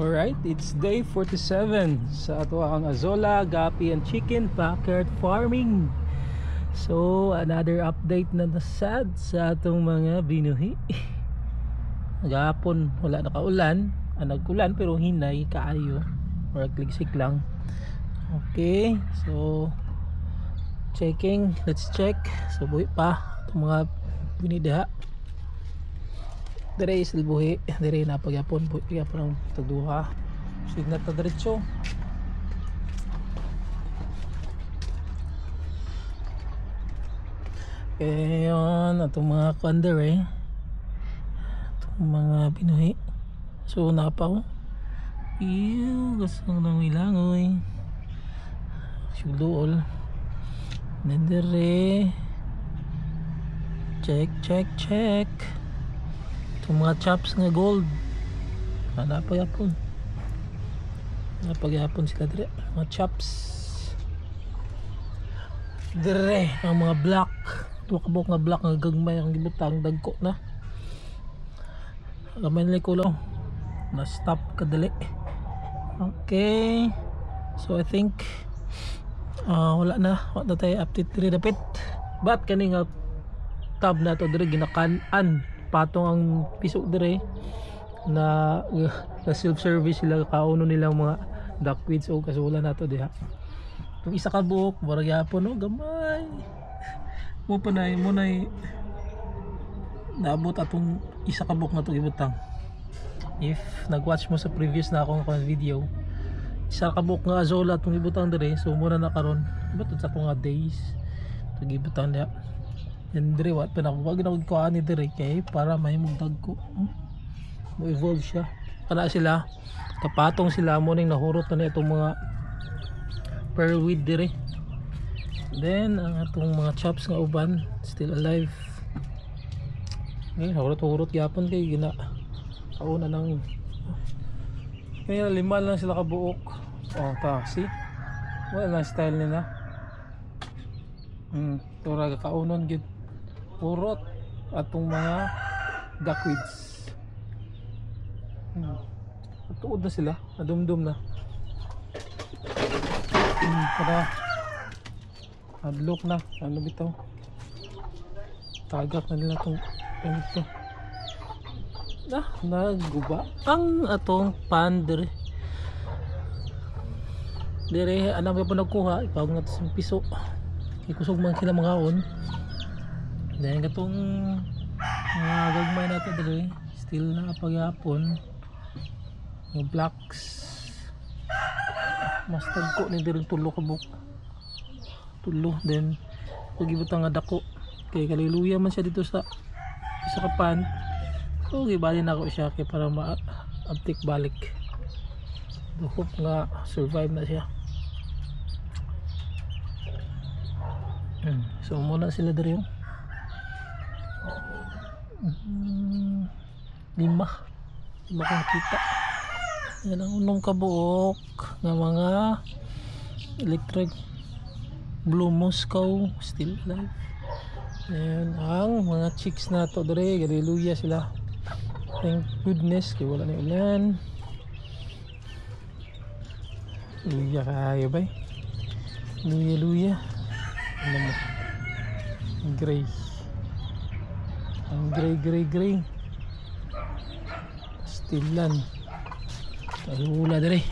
Alright, it's day 47 sa ato ang Azola, Gapi and Chicken Backyard Farming. So, another update na nasad sa atong mga binuhi. Gahapon wala nakaulan, nag-ulan pero hinay kaayo or kligsik lang. Okay, so checking, let's check. So buhi pa itong mga binidiha. Dire is buhi, dire na pagyapon buhi pa ng tagduha. Signat na diretso. Okay, yun atong mga kunder itong mga binuhi. So napaw. Ew, gasang nang ilangoy. Suluol. Nandere. Check. Itong mga chops nga gold. Napagyapon sila dire. Mga chops. Dire ang mga black. Tuwa kabok nga black nga gagmay ang gibutang dagko na. Gamay nila ko lang. Na stop kadali. Okay. So I think wala na tayo update dire dapit. But kani nga tab na to dire ginakan-an patong ang piso dire na self-service sila kauno nilang mga duckweeds o kasula na to diha. Itong isa ka buok murag yapon no gamay. Mo panay naabot atong isa ka buok na to gibutang. If nag-watch mo sa previous na akong video, isa ka buok nga Azola itong gibutang dire, so muna na karon iba't sa itong nga days itong gibutang niya. Yan dire wat pa wag na ko ani dire kay para may mugdag ko. Mo evolve siya. Kana sila kapatong sila mo ning nahurot na itong mga pearlweed dire. Then ang atong mga chops nga uban still alive. Hurot gyapon kay gina kauna nang kaya 5 lang sila kabuok. See? Wala lang style nila. Tura kaunon gid urot atong mga duckweeds. Tuod na sila, nadumdum na. Para adlock na, ano bitaw? Tagak na nila itong ito. Naguba ang atong pan dire. Dire, alam ko pa nagkuha, ipawag natin sa piso. Ikusog man sila mga on. Then katong gagmay natin dire, still na pagyapon. Mga blacks. Mas tagko ni dire tulo ka buk. Tulo, then pagibutang nga dako. Kay kaliluya man siya dito sa isa ka pan. So gibalin ako siya kay para ma-uptick balik. Hope nga survive na siya. So muna sila dari yung 5 kong kita. Yan ang unong kabuok ng mga electric blue Moscow still alive. Yan ang mga chicks na to dari. Hallelujah sila. Thank goodness kaya wala na ulan. Hallelujah kayo ba? Hallelujah. Ano mo? Gray. Ang gray. Stilan. Hula dari.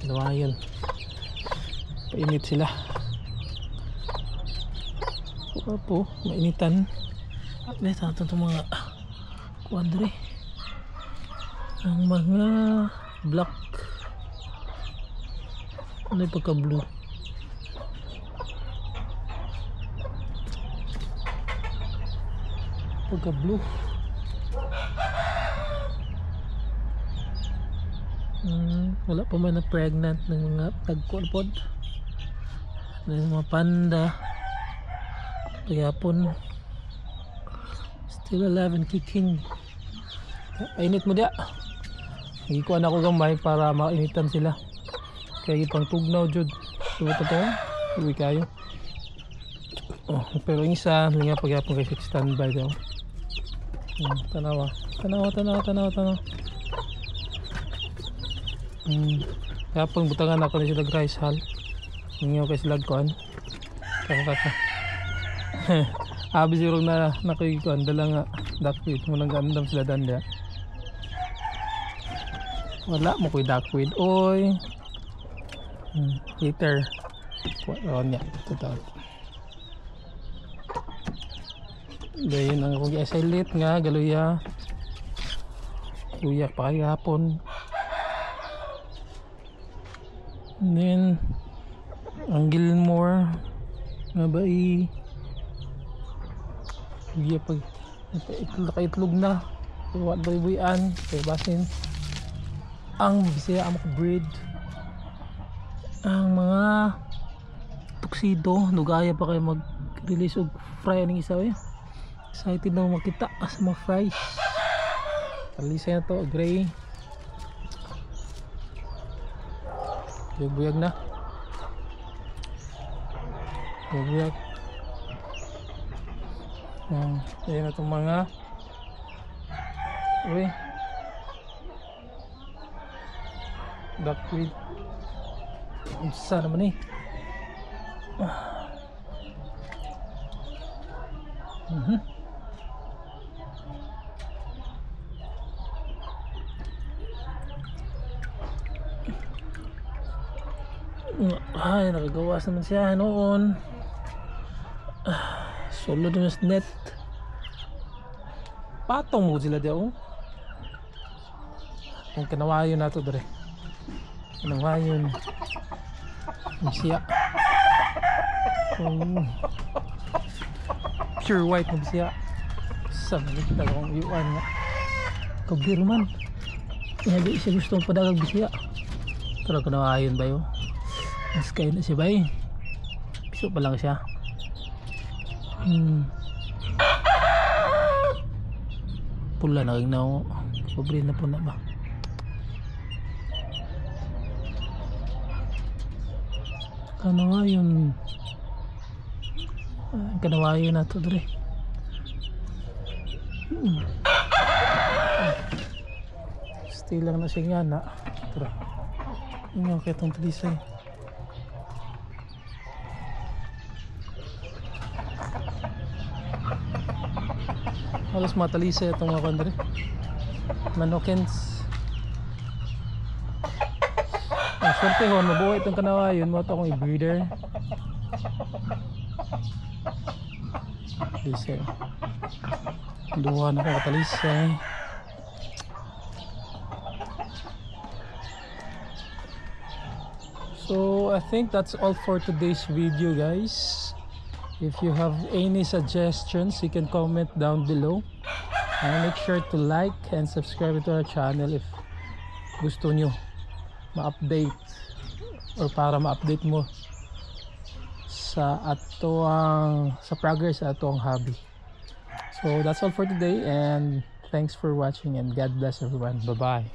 Lawayan. Painit sila. Po, mainitan. Ito mga kuadre. Ang mga black. Ano yung pagka blue? Pagka blue. Wala pa man na pregnant ng mga tagkualpod. Ng mga panda. Pagapon. Still alive and kicking. Painit mo dia. Nagikuan ako gamay para mainitan sila. Kaya ipang tugnaw jud. Suwa to. Uwi kayo. Oh, pero yung isa linga pagyapon kay standby daw. Tanawa. Yapon butangan ako ni sila rice hal. Ninyo kay sila kuan. Kaka. Abi zero na nakoy kuan dala nga duckweed mo nang gandam sila danda. Wala mo koy duckweed oy. Later. Kuan niya total. Dayon ang akong gi-isolate nga galuya. Luya pa kahapon. And then ang Gilmore nga ba pag nakaitlog na iwat buy-buyan kay basin ang bisaya amo breed ang mga tuxedo nugaya pa kay mag-release og fry ning isa eh. Excited na makita sa mga fries. Talisay na to gray. Buyag na. Buyag. Ayan na itong mga duckweed. Isa naman eh. Ay, nakagawas naman siya noon. Solo din mas net. Patong mo sila diyan. Kung kanawayon nato dere. Kanawayon. Siya. Pure white na siya. Sa kita kong iwan nga. Kabir man. Hindi siya gustong padagang bisya. Pero kanawayon ba yun? Mas kayo na siya ba eh. Piso pa lang siya. Pula na rin na ako. Pobre na po na ba? Kanawayon. Kanawayon na ito dre. Stay lang na siya nga na. Tara. Yung nga itong talisay. Halos matalisay itong mga kandre. Manokins. Swerte ho, mabuhay itong kanawayon mo ito akong i-breeder. Talisay. Duha na akong katalisay. So I think that's all for today's video, guys. If you have any suggestions, you can comment down below. And make sure to like and subscribe to our channel if gusto nyo ma-update or para ma-update mo sa progress sa atong hobby. So that's all for today, and thanks for watching, and God bless everyone. Bye bye.